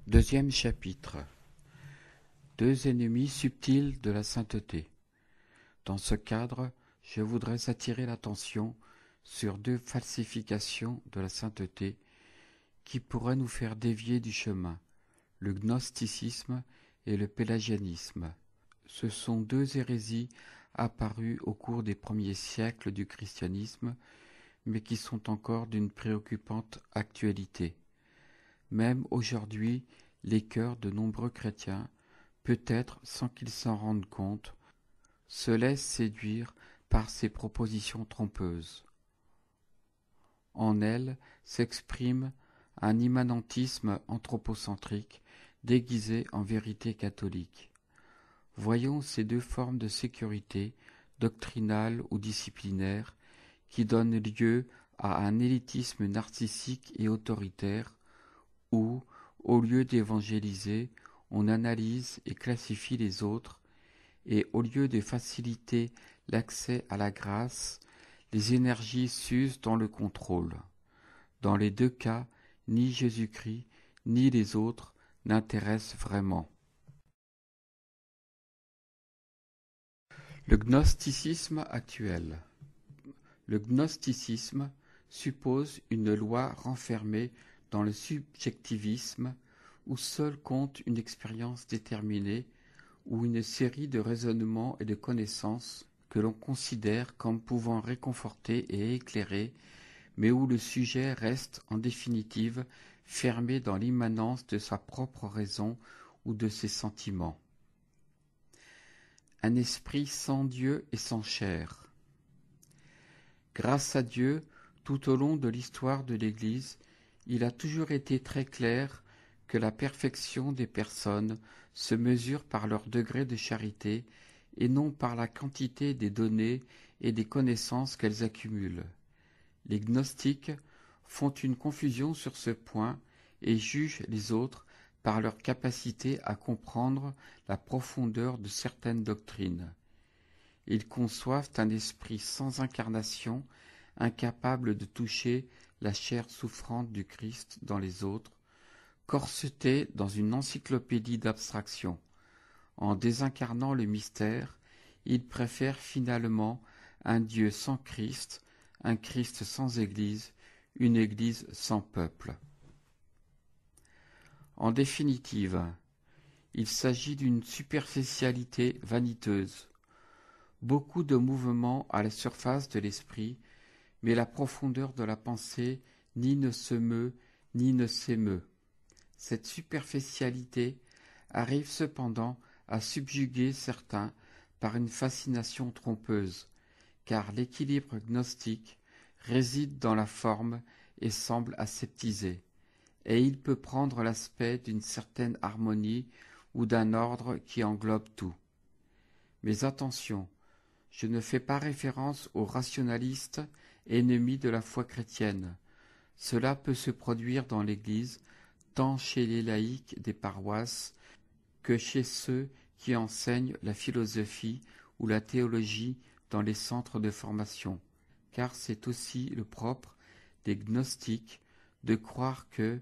Deuxième chapitre. Deux ennemis subtils de la sainteté. Dans ce cadre, je voudrais attirer l'attention sur deux falsifications de la sainteté qui pourraient nous faire dévier du chemin, le gnosticisme et le pélagianisme. Ce sont deux hérésies apparues au cours des premiers siècles du christianisme, mais qui sont encore d'une préoccupante actualité. Même aujourd'hui, les cœurs de nombreux chrétiens, peut-être sans qu'ils s'en rendent compte, se laissent séduire par ces propositions trompeuses. En elles s'exprime un immanentisme anthropocentrique déguisé en vérité catholique. Voyons ces deux formes de sécurité, doctrinale ou disciplinaire, qui donnent lieu à un élitisme narcissique et autoritaire, où, au lieu d'évangéliser, on analyse et classifie les autres, et au lieu de faciliter l'accès à la grâce, les énergies s'usent dans le contrôle. Dans les deux cas, ni Jésus-Christ, ni les autres n'intéressent vraiment. Le gnosticisme actuel. Le gnosticisme suppose une loi renfermée dans le subjectivisme où seul compte une expérience déterminée ou une série de raisonnements et de connaissances que l'on considère comme pouvant réconforter et éclairer, mais où le sujet reste en définitive fermé dans l'immanence de sa propre raison ou de ses sentiments. Un esprit sans Dieu et sans chair. Grâce à Dieu, tout au long de l'histoire de l'Église, il a toujours été très clair que la perfection des personnes se mesure par leur degré de charité et non par la quantité des données et des connaissances qu'elles accumulent. Les gnostiques font une confusion sur ce point et jugent les autres par leur capacité à comprendre la profondeur de certaines doctrines. Ils conçoivent un esprit sans incarnation, incapable de toucher la chair souffrante du Christ dans les autres, corseté dans une encyclopédie d'abstraction. En désincarnant le mystère, ils préfèrent finalement un Dieu sans Christ, un Christ sans Église, une Église sans peuple. En définitive, il s'agit d'une superficialité vaniteuse. Beaucoup de mouvements à la surface de l'esprit, mais la profondeur de la pensée ni ne se meut, ni ne s'émeut. Cette superficialité arrive cependant à subjuguer certains par une fascination trompeuse, car l'équilibre gnostique réside dans la forme et semble aseptisé, et il peut prendre l'aspect d'une certaine harmonie ou d'un ordre qui englobe tout. Mais attention, je ne fais pas référence aux rationalistes ennemis de la foi chrétienne. Cela peut se produire dans l'Église, tant chez les laïcs des paroisses que chez ceux qui enseignent la philosophie ou la théologie dans les centres de formation, car c'est aussi le propre des gnostiques de croire que,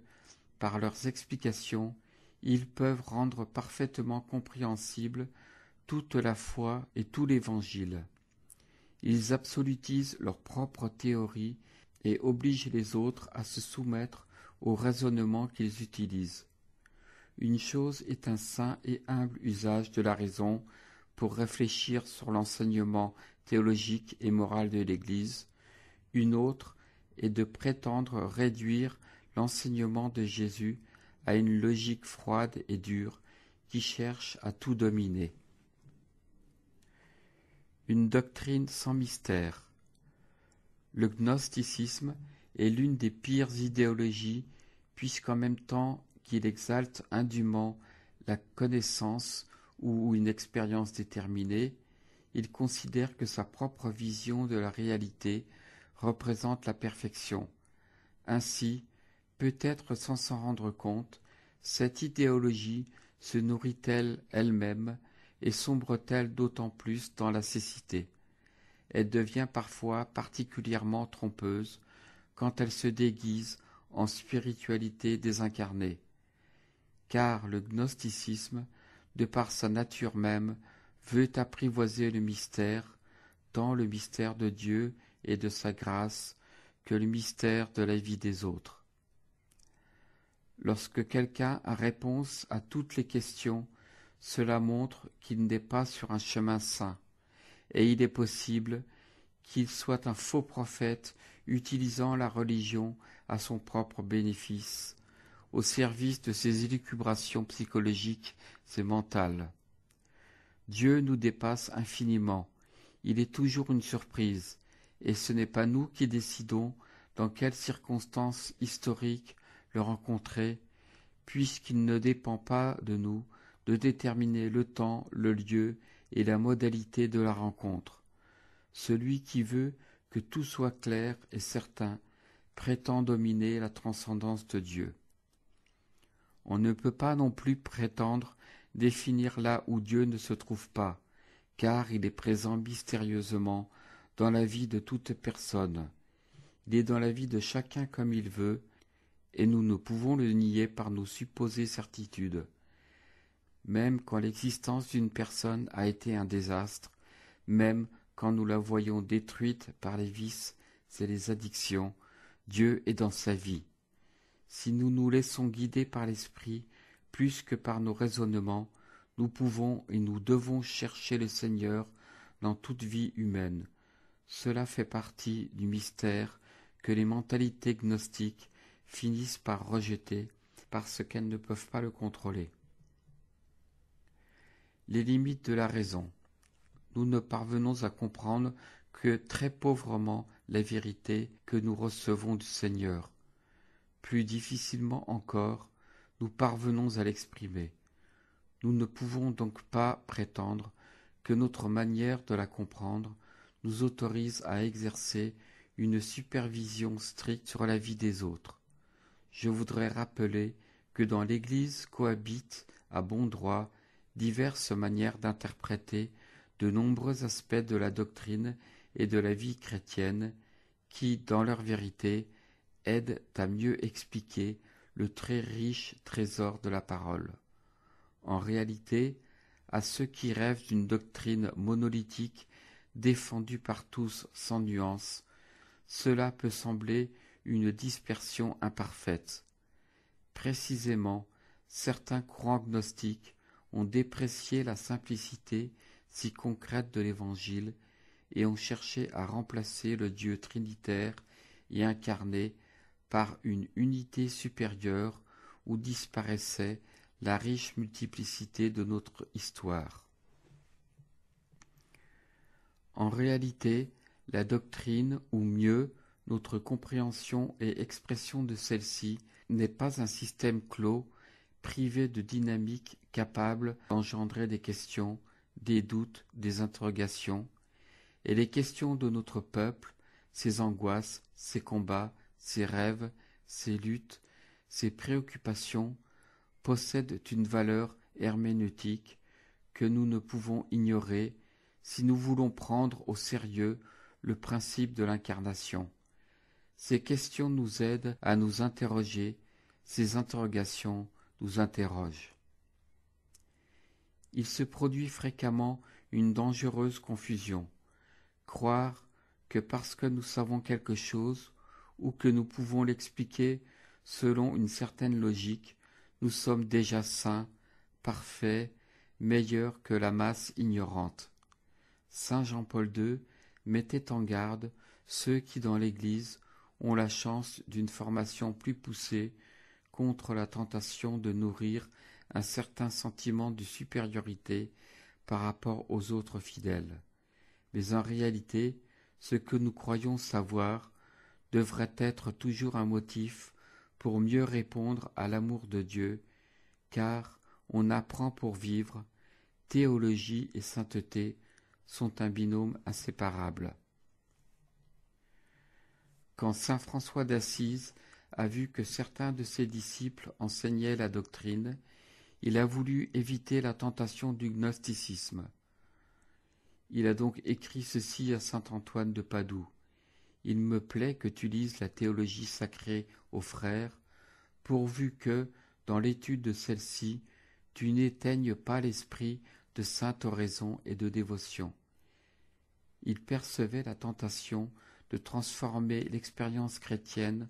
par leurs explications, ils peuvent rendre parfaitement compréhensible toute la foi et tout l'Évangile. Ils absolutisent leur propre théorie et obligent les autres à se soumettre au raisonnement qu'ils utilisent. Une chose est un saint et humble usage de la raison pour réfléchir sur l'enseignement théologique et moral de l'Église, une autre est de prétendre réduire l'enseignement de Jésus à une logique froide et dure qui cherche à tout dominer. Une doctrine sans mystère. Le gnosticisme est l'une des pires idéologies, puisqu'en même temps qu'il exalte indûment la connaissance ou une expérience déterminée, il considère que sa propre vision de la réalité représente la perfection. Ainsi, peut-être sans s'en rendre compte, cette idéologie se nourrit-elle elle-même et sombre-t-elle d'autant plus dans la cécité. Elle devient parfois particulièrement trompeuse quand elle se déguise en spiritualité désincarnée. car le gnosticisme, de par sa nature même, veut apprivoiser le mystère, tant le mystère de Dieu et de sa grâce que le mystère de la vie des autres. Lorsque quelqu'un a réponse à toutes les questions, cela montre qu'il n'est pas sur un chemin sain, et il est possible qu'il soit un faux prophète utilisant la religion à son propre bénéfice, au service de ses élucubrations psychologiques et mentales. Dieu nous dépasse infiniment, il est toujours une surprise, et ce n'est pas nous qui décidons dans quelles circonstances historiques le rencontrer, puisqu'il ne dépend pas de nous de déterminer le temps, le lieu et la modalité de la rencontre. Celui qui veut que tout soit clair et certain prétend dominer la transcendance de Dieu. On ne peut pas non plus prétendre définir là où Dieu ne se trouve pas, car il est présent mystérieusement dans la vie de toute personne. Il est dans la vie de chacun comme il veut, et nous ne pouvons le nier par nos supposées certitudes. Même quand l'existence d'une personne a été un désastre, même quand nous la voyons détruite par les vices et les addictions, Dieu est dans sa vie. Si nous nous laissons guider par l'Esprit plus que par nos raisonnements, nous pouvons et nous devons chercher le Seigneur dans toute vie humaine. Cela fait partie du mystère que les mentalités gnostiques finissent par rejeter parce qu'elles ne peuvent pas le contrôler. Les limites de la raison. Nous ne parvenons à comprendre que très pauvrement la vérité que nous recevons du Seigneur. Plus difficilement encore, nous parvenons à l'exprimer. Nous ne pouvons donc pas prétendre que notre manière de la comprendre nous autorise à exercer une supervision stricte sur la vie des autres. Je voudrais rappeler que dans l'Église cohabitent à bon droit diverses manières d'interpréter de nombreux aspects de la doctrine et de la vie chrétienne qui, dans leur vérité, aident à mieux expliquer le très riche trésor de la parole. En réalité, à ceux qui rêvent d'une doctrine monolithique défendue par tous sans nuance, cela peut sembler une dispersion imparfaite. Précisément, certains courants gnostiques ont déprécié la simplicité si concrète de l'Évangile et ont cherché à remplacer le Dieu trinitaire et incarné par une unité supérieure où disparaissait la riche multiplicité de notre histoire. En réalité, la doctrine, ou mieux, notre compréhension et expression de celle-ci, n'est pas un système clos, privé de dynamique capable d'engendrer des questions, des doutes, des interrogations, et les questions de notre peuple, ses angoisses, ses combats, ses rêves, ses luttes, ses préoccupations, possèdent une valeur herméneutique que nous ne pouvons ignorer si nous voulons prendre au sérieux le principe de l'incarnation. Ces questions nous aident à nous interroger, ces interrogations nous interrogent. Il se produit fréquemment une dangereuse confusion. Croire que parce que nous savons quelque chose ou que nous pouvons l'expliquer selon une certaine logique, nous sommes déjà saints, parfaits, meilleurs que la masse ignorante. Saint Jean-Paul II mettait en garde ceux qui dans l'Église ont la chance d'une formation plus poussée contre la tentation de nourrir un certain sentiment de supériorité par rapport aux autres fidèles. Mais en réalité, ce que nous croyons savoir devrait être toujours un motif pour mieux répondre à l'amour de Dieu, car on apprend pour vivre, théologie et sainteté sont un binôme inséparable. Quand saint François d'Assise a vu que certains de ses disciples enseignaient la doctrine, il a voulu éviter la tentation du gnosticisme. Il a donc écrit ceci à saint Antoine de Padoue. « Il me plaît que tu lises la théologie sacrée aux frères, pourvu que, dans l'étude de celle-ci, tu n'éteignes pas l'esprit de sainte oraison et de dévotion. Il percevait la tentation de transformer l'expérience chrétienne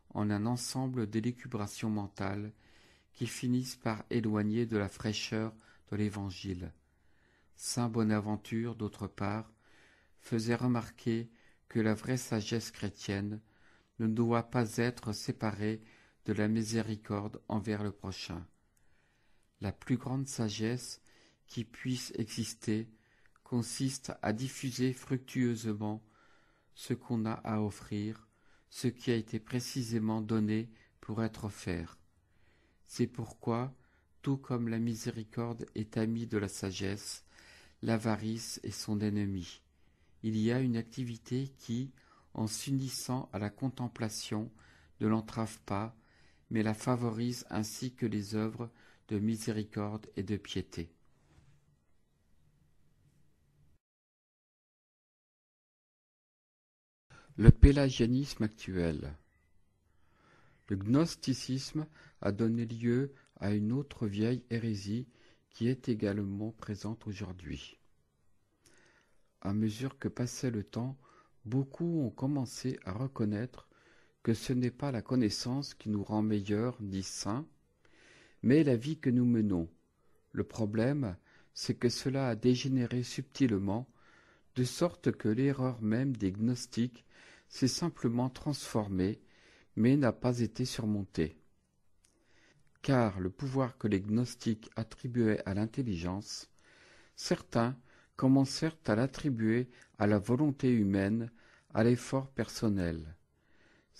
en un ensemble d'élucubrations mentales qui finissent par éloigner de la fraîcheur de l'Évangile. Saint Bonaventure, d'autre part, faisait remarquer que la vraie sagesse chrétienne ne doit pas être séparée de la miséricorde envers le prochain. La plus grande sagesse qui puisse exister consiste à diffuser fructueusement ce qu'on a à offrir, ce qui a été précisément donné pour être offert. C'est pourquoi, tout comme la miséricorde est amie de la sagesse, l'avarice est son ennemi. Il y a une activité qui, en s'unissant à la contemplation, ne l'entrave pas, mais la favorise ainsi que les œuvres de miséricorde et de piété. Le pélagianisme actuel. Le gnosticisme a donné lieu à une autre vieille hérésie qui est également présente aujourd'hui. À mesure que passait le temps, beaucoup ont commencé à reconnaître que ce n'est pas la connaissance qui nous rend meilleurs ni saints, mais la vie que nous menons. Le problème, c'est que cela a dégénéré subtilement, de sorte que l'erreur même des gnostiques s'est simplement transformée, mais n'a pas été surmontée. Car le pouvoir que les gnostiques attribuaient à l'intelligence, certains commencèrent à l'attribuer à la volonté humaine, à l'effort personnel.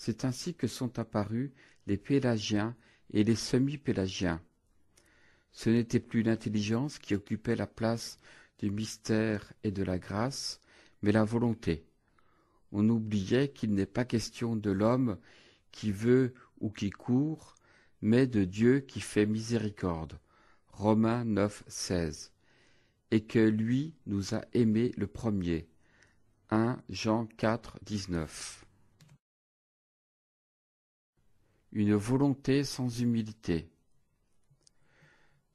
C'est ainsi que sont apparus les pélagiens et les semi-pélagiens. Ce n'était plus l'intelligence qui occupait la place du mystère et de la grâce, mais la volonté. On oubliait qu'il n'est pas question de l'homme qui veut ou qui court, mais de Dieu qui fait miséricorde. Romains 9, 16. Et que lui nous a aimés le premier. 1 Jean 4, 19. Une volonté sans humilité.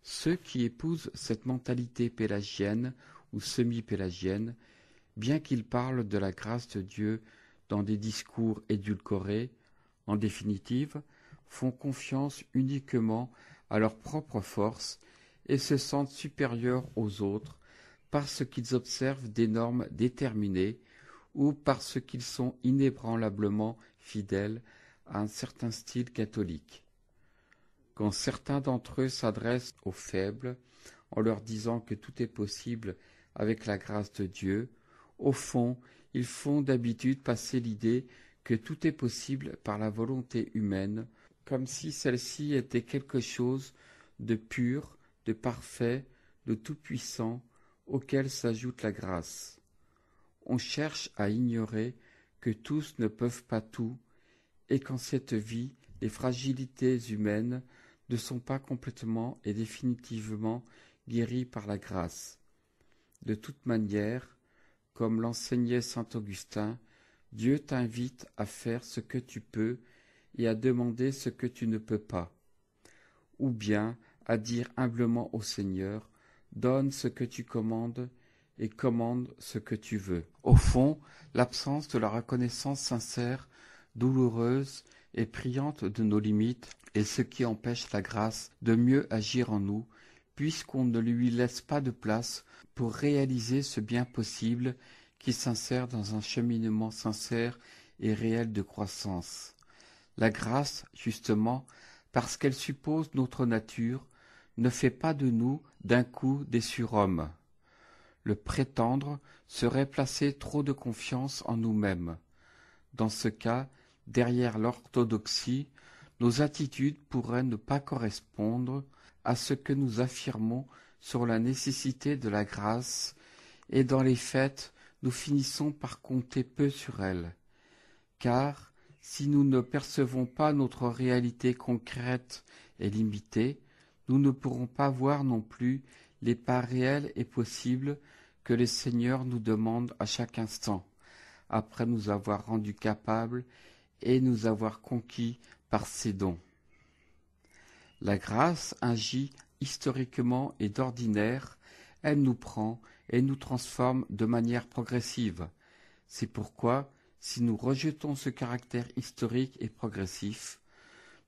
Ceux qui épousent cette mentalité pélagienne ou semi-pélagienne, bien qu'ils parlent de la grâce de Dieu dans des discours édulcorés, en définitive, font confiance uniquement à leur propre force et se sentent supérieurs aux autres parce qu'ils observent des normes déterminées ou parce qu'ils sont inébranlablement fidèles à un certain style catholique. Quand certains d'entre eux s'adressent aux faibles en leur disant que tout est possible avec la grâce de Dieu, au fond, ils font d'habitude passer l'idée que tout est possible par la volonté humaine, comme si celle-ci était quelque chose de pur, de parfait, de tout-puissant, auquel s'ajoute la grâce. On cherche à ignorer que tous ne peuvent pas tout, et qu'en cette vie, les fragilités humaines ne sont pas complètement et définitivement guéries par la grâce. De toute manière, comme l'enseignait saint Augustin, Dieu t'invite à faire ce que tu peux et à demander ce que tu ne peux pas, ou bien à dire humblement au Seigneur, donne ce que tu commandes et commande ce que tu veux. Au fond, l'absence de la reconnaissance sincère, douloureuse et priante de nos limites est ce qui empêche la grâce de mieux agir en nous, puisqu'on ne lui laisse pas de place pour réaliser ce bien possible qui s'insère dans un cheminement sincère et réel de croissance. La grâce, justement, parce qu'elle suppose notre nature, ne fait pas de nous d'un coup des surhommes. Le prétendre serait placer trop de confiance en nous-mêmes. Dans ce cas, derrière l'orthodoxie, nos attitudes pourraient ne pas correspondre à ce que nous affirmons sur la nécessité de la grâce, et dans les faits, nous finissons par compter peu sur elle. Car, si nous ne percevons pas notre réalité concrète et limitée, nous ne pourrons pas voir non plus les pas réels et possibles que le Seigneur nous demande à chaque instant, après nous avoir rendus capables et nous avoir conquis par ses dons. La grâce agit historiquement et d'ordinaire, elle nous prend et nous transforme de manière progressive. C'est pourquoi, si nous rejetons ce caractère historique et progressif,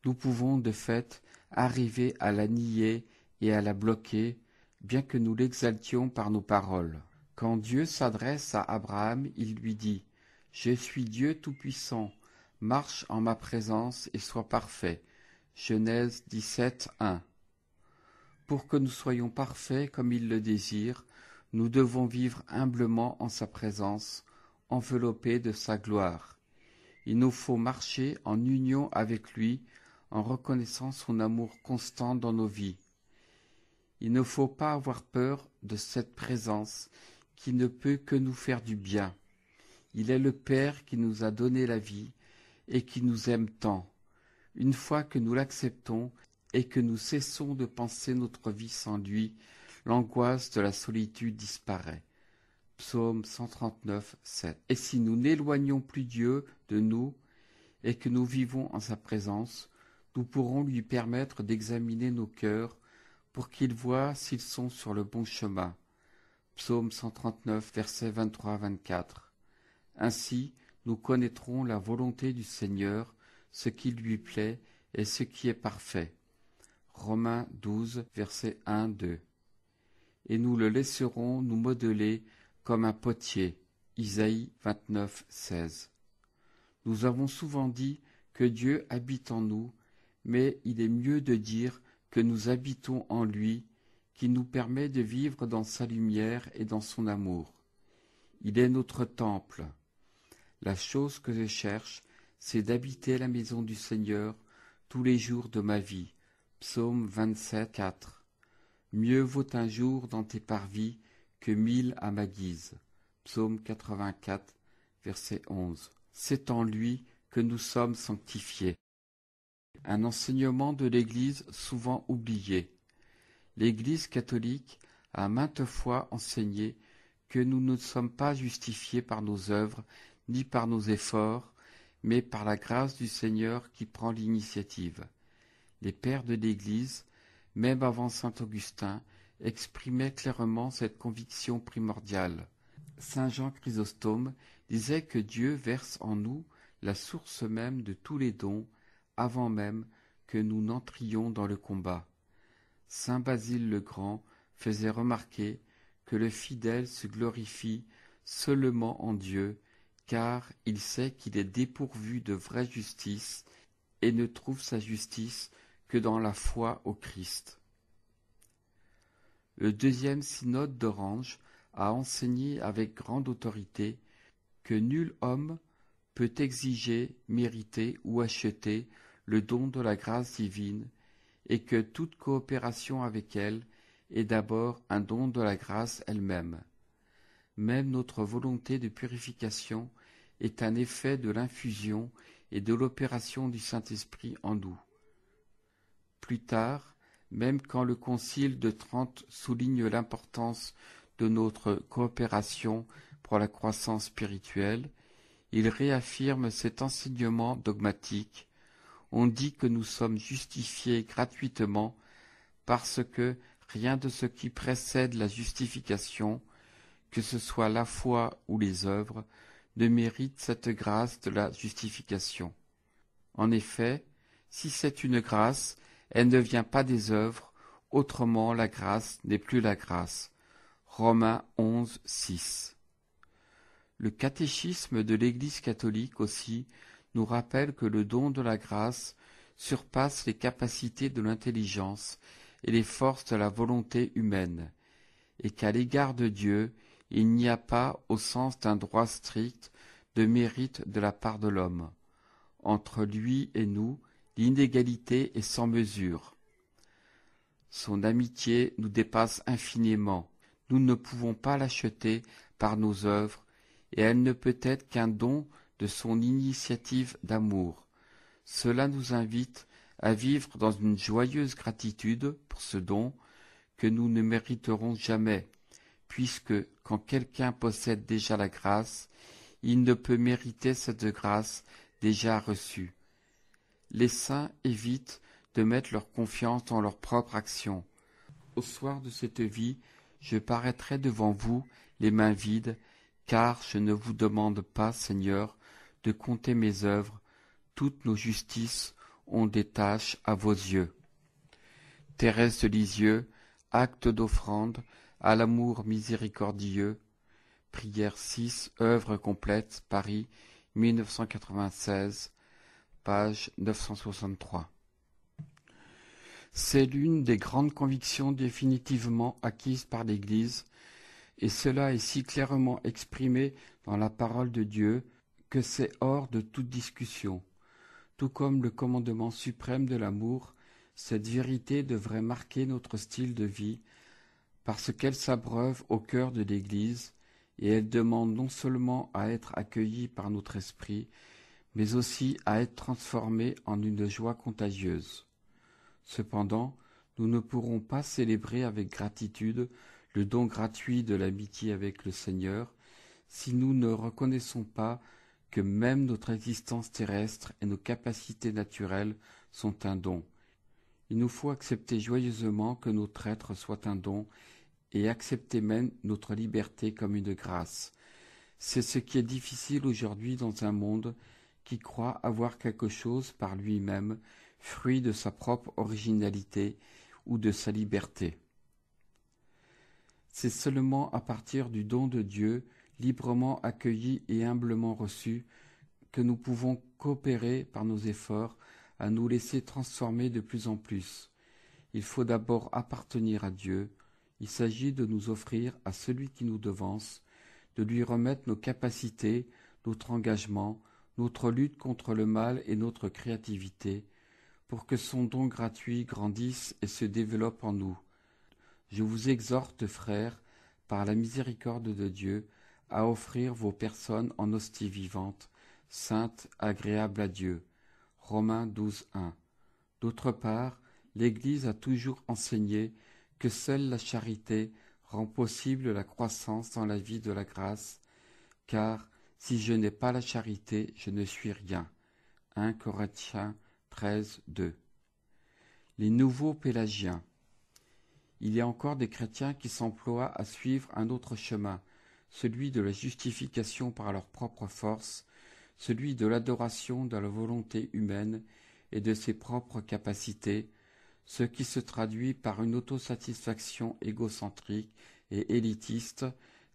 nous pouvons de fait arriver à la nier et à la bloquer, bien que nous l'exaltions par nos paroles. Quand Dieu s'adresse à Abraham, il lui dit « Je suis Dieu Tout-Puissant, marche en ma présence et sois parfait ». Genèse 17, 1. Pour que nous soyons parfaits comme il le désire, nous devons vivre humblement en sa présence, enveloppés de sa gloire. Il nous faut marcher en union avec lui, en reconnaissant son amour constant dans nos vies. Il ne faut pas avoir peur de cette présence qui ne peut que nous faire du bien. Il est le Père qui nous a donné la vie et qui nous aime tant. Une fois que nous l'acceptons et que nous cessons de penser notre vie sans lui, l'angoisse de la solitude disparaît. Psaume 139, 7. Et si nous n'éloignons plus Dieu de nous et que nous vivons en sa présence, nous pourrons lui permettre d'examiner nos cœurs pour qu'il voie s'ils sont sur le bon chemin. Psaume 139, versets 23-24. Ainsi, nous connaîtrons la volonté du Seigneur, ce qui lui plaît et ce qui est parfait. Romains 12, versets 1-2. Et nous le laisserons nous modeler comme un potier. Isaïe 29, 16. Nous avons souvent dit que Dieu habite en nous, mais il est mieux de dire que nous habitons en lui, qui nous permet de vivre dans sa lumière et dans son amour. Il est notre temple. La chose que je cherche, c'est d'habiter la maison du Seigneur tous les jours de ma vie. Psaume 27, 4. Mieux vaut un jour dans tes parvis que 1000 à ma guise. Psaume 84, verset 11. C'est en lui que nous sommes sanctifiés. Un enseignement de l'Église souvent oublié. L'Église catholique a maintes fois enseigné que nous ne sommes pas justifiés par nos œuvres ni par nos efforts, mais par la grâce du Seigneur qui prend l'initiative. Les pères de l'Église, même avant saint Augustin, exprimaient clairement cette conviction primordiale. Saint Jean Chrysostome disait que Dieu verse en nous la source même de tous les dons, avant même que nous n'entrions dans le combat. Saint Basile le Grand faisait remarquer que le fidèle se glorifie seulement en Dieu, car il sait qu'il est dépourvu de vraie justice et ne trouve sa justice que dans la foi au Christ. Le deuxième synode d'Orange a enseigné avec grande autorité que nul homme peut exiger, mériter ou acheter le don de la grâce divine et que toute coopération avec elle est d'abord un don de la grâce elle-même. Même notre volonté de purification est un effet de l'infusion et de l'opération du Saint-Esprit en nous. Plus tard, même quand le Concile de Trente souligne l'importance de notre coopération pour la croissance spirituelle, il réaffirme cet enseignement dogmatique. On dit que nous sommes justifiés gratuitement parce que rien de ce qui précède la justification, que ce soit la foi ou les œuvres, ne mérite cette grâce de la justification. En effet, si c'est une grâce, elle ne vient pas des œuvres, autrement la grâce n'est plus la grâce. Romains 11, 6. Le catéchisme de l'Église catholique aussi nous rappelle que le don de la grâce surpasse les capacités de l'intelligence et les forces de la volonté humaine, et qu'à l'égard de Dieu, il n'y a pas, au sens d'un droit strict, de mérite de la part de l'homme. Entre lui et nous, l'inégalité est sans mesure. Son amitié nous dépasse infiniment. Nous ne pouvons pas l'acheter par nos œuvres, et elle ne peut être qu'un don de son initiative d'amour. Cela nous invite à vivre dans une joyeuse gratitude pour ce don que nous ne mériterons jamais, puisque quand quelqu'un possède déjà la grâce, il ne peut mériter cette grâce déjà reçue. Les saints évitent de mettre leur confiance dans leur propre action. Au soir de cette vie, je paraîtrai devant vous les mains vides, car je ne vous demande pas, Seigneur, de compter mes œuvres. Toutes nos justices ont des tâches à vos yeux. Thérèse de Lisieux, acte d'offrande à l'amour miséricordieux, prière 6, œuvre complète, Paris, 1996, page 963. C'est l'une des grandes convictions définitivement acquises par l'Église, et cela est si clairement exprimé dans la parole de Dieu que c'est hors de toute discussion. Tout comme le commandement suprême de l'amour, cette vérité devrait marquer notre style de vie parce qu'elle s'abreuve au cœur de l'Église et elle demande non seulement à être accueillie par notre esprit, mais aussi à être transformée en une joie contagieuse. Cependant, nous ne pourrons pas célébrer avec gratitude le don gratuit de l'amitié avec le Seigneur si nous ne reconnaissons pas que même notre existence terrestre et nos capacités naturelles sont un don. Il nous faut accepter joyeusement que notre être soit un don et accepter même notre liberté comme une grâce. C'est ce qui est difficile aujourd'hui dans un monde qui croit avoir quelque chose par lui-même, fruit de sa propre originalité ou de sa liberté. C'est seulement à partir du don de Dieu, librement accueilli et humblement reçu, que nous pouvons coopérer par nos efforts à nous laisser transformer de plus en plus. Il faut d'abord appartenir à Dieu. Il s'agit de nous offrir à celui qui nous devance, de lui remettre nos capacités, notre engagement, notre lutte contre le mal et notre créativité, pour que son don gratuit grandisse et se développe en nous. Je vous exhorte, frères, par la miséricorde de Dieu, à offrir vos personnes en hostie vivante, sainte, agréable à Dieu. Romains 12:1. D'autre part, l'Église a toujours enseigné que seule la charité rend possible la croissance dans la vie de la grâce, car si je n'ai pas la charité, je ne suis rien. 1 Corinthiens 13:2. Les nouveaux pélagiens. Il y a encore des chrétiens qui s'emploient à suivre un autre chemin, celui de la justification par leur propre force, celui de l'adoration de la volonté humaine et de ses propres capacités, ce qui se traduit par une autosatisfaction égocentrique et élitiste,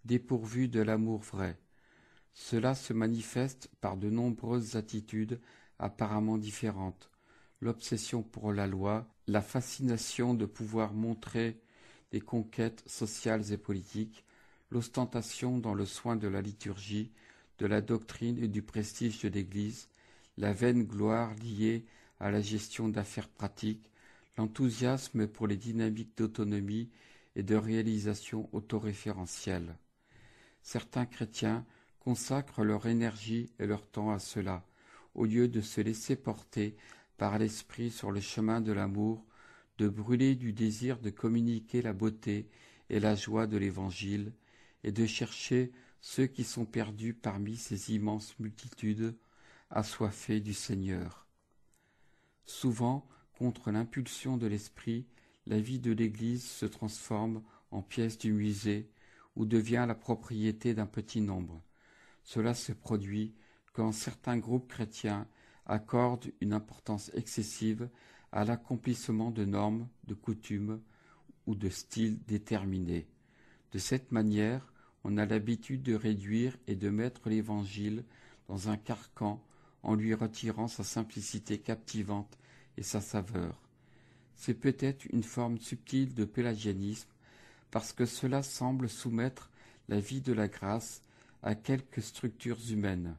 dépourvue de l'amour vrai. Cela se manifeste par de nombreuses attitudes apparemment différentes. L'obsession pour la loi, la fascination de pouvoir montrer des conquêtes sociales et politiques, l'ostentation dans le soin de la liturgie, de la doctrine et du prestige de l'Église, la vaine gloire liée à la gestion d'affaires pratiques, l'enthousiasme pour les dynamiques d'autonomie et de réalisation autoréférentielle. Certains chrétiens consacrent leur énergie et leur temps à cela, au lieu de se laisser porter par l'esprit sur le chemin de l'amour, de brûler du désir de communiquer la beauté et la joie de l'Évangile, et de chercher ceux qui sont perdus parmi ces immenses multitudes assoiffées du Seigneur. Souvent, contre l'impulsion de l'esprit, la vie de l'Église se transforme en pièce du musée ou devient la propriété d'un petit nombre. Cela se produit quand certains groupes chrétiens accordent une importance excessive à l'accomplissement de normes, de coutumes ou de styles déterminés. De cette manière, on a l'habitude de réduire et de mettre l'Évangile dans un carcan en lui retirant sa simplicité captivante et sa saveur. C'est peut-être une forme subtile de pélagianisme, parce que cela semble soumettre la vie de la grâce à quelques structures humaines.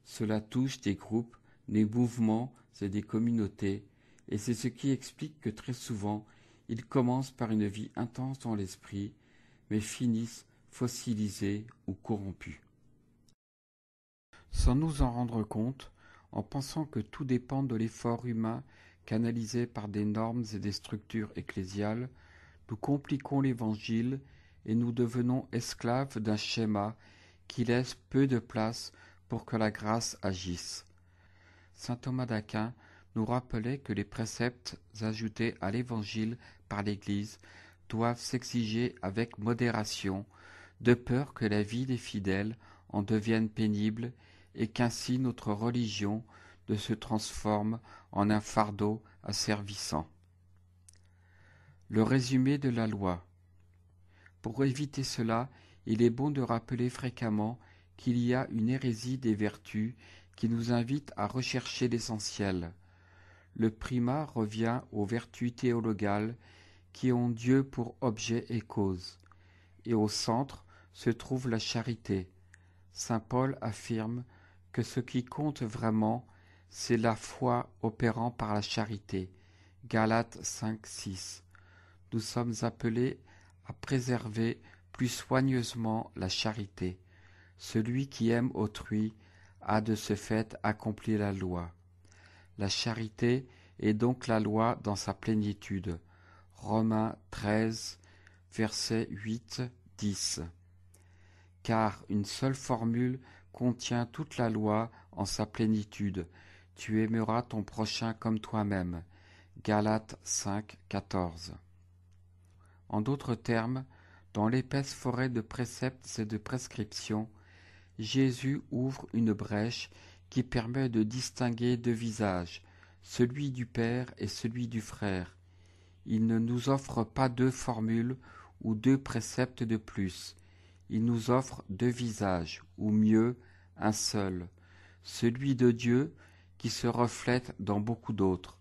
Cela touche des groupes, des mouvements et des communautés, et c'est ce qui explique que très souvent, ils commencent par une vie intense dans l'esprit, mais finissent fossilisés ou corrompus. Sans nous en rendre compte, en pensant que tout dépend de l'effort humain canalisé par des normes et des structures ecclésiales, nous compliquons l'Évangile et nous devenons esclaves d'un schéma qui laisse peu de place pour que la grâce agisse. Saint Thomas d'Aquin nous rappelait que les préceptes ajoutés à l'Évangile par l'Église doivent s'exiger avec modération, de peur que la vie des fidèles en devienne pénible et qu'ainsi notre religion ne se transforme en un fardeau asservissant. Le résumé de la loi. Pour éviter cela, il est bon de rappeler fréquemment qu'il y a une hérésie des vertus qui nous invite à rechercher l'essentiel. Le primat revient aux vertus théologales qui ont Dieu pour objet et cause, et au centre se trouve la charité. Saint Paul affirme que ce qui compte vraiment, c'est la foi opérant par la charité. Galates 5,6. Nous sommes appelés à préserver plus soigneusement la charité. Celui qui aime autrui a de ce fait accompli la loi. La charité est donc la loi dans sa plénitude. Romains 13, versets 8, 10. Car une seule formule contient toute la loi en sa plénitude. Tu aimeras ton prochain comme toi-même. Galates 5, 14. En d'autres termes, dans l'épaisse forêt de préceptes et de prescriptions, Jésus ouvre une brèche qui permet de distinguer deux visages, celui du Père et celui du frère. Il ne nous offre pas deux formules ou deux préceptes de plus. Il nous offre deux visages, ou mieux, un seul, celui de Dieu qui se reflète dans beaucoup d'autres,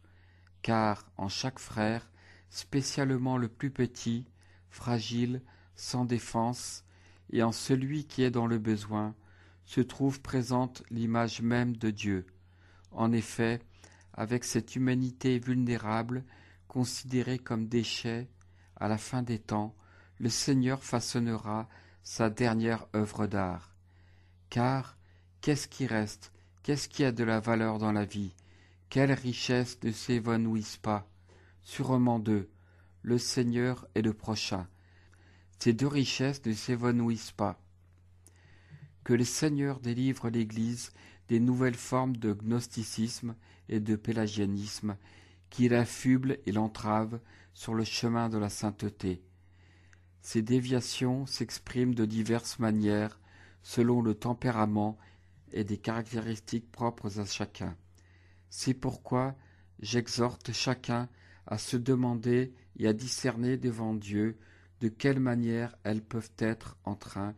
car en chaque frère, spécialement le plus petit, fragile, sans défense, et en celui qui est dans le besoin, se trouve présente l'image même de Dieu. En effet, avec cette humanité vulnérable, considérée comme déchet, à la fin des temps, le Seigneur façonnera sa dernière œuvre d'art. Car, qu'est-ce qui reste? Qu'est-ce qui a de la valeur dans la vie? Quelles richesses ne s'évanouissent pas? Sûrement deux, le Seigneur et le prochain. Ces deux richesses ne s'évanouissent pas. Que le Seigneur délivre l'Église des nouvelles formes de gnosticisme et de pélagianisme qui l'affublent et l'entravent sur le chemin de la sainteté. Ces déviations s'expriment de diverses manières selon le tempérament et des caractéristiques propres à chacun. C'est pourquoi j'exhorte chacun à se demander et à discerner devant Dieu de quelle manière elles peuvent être en train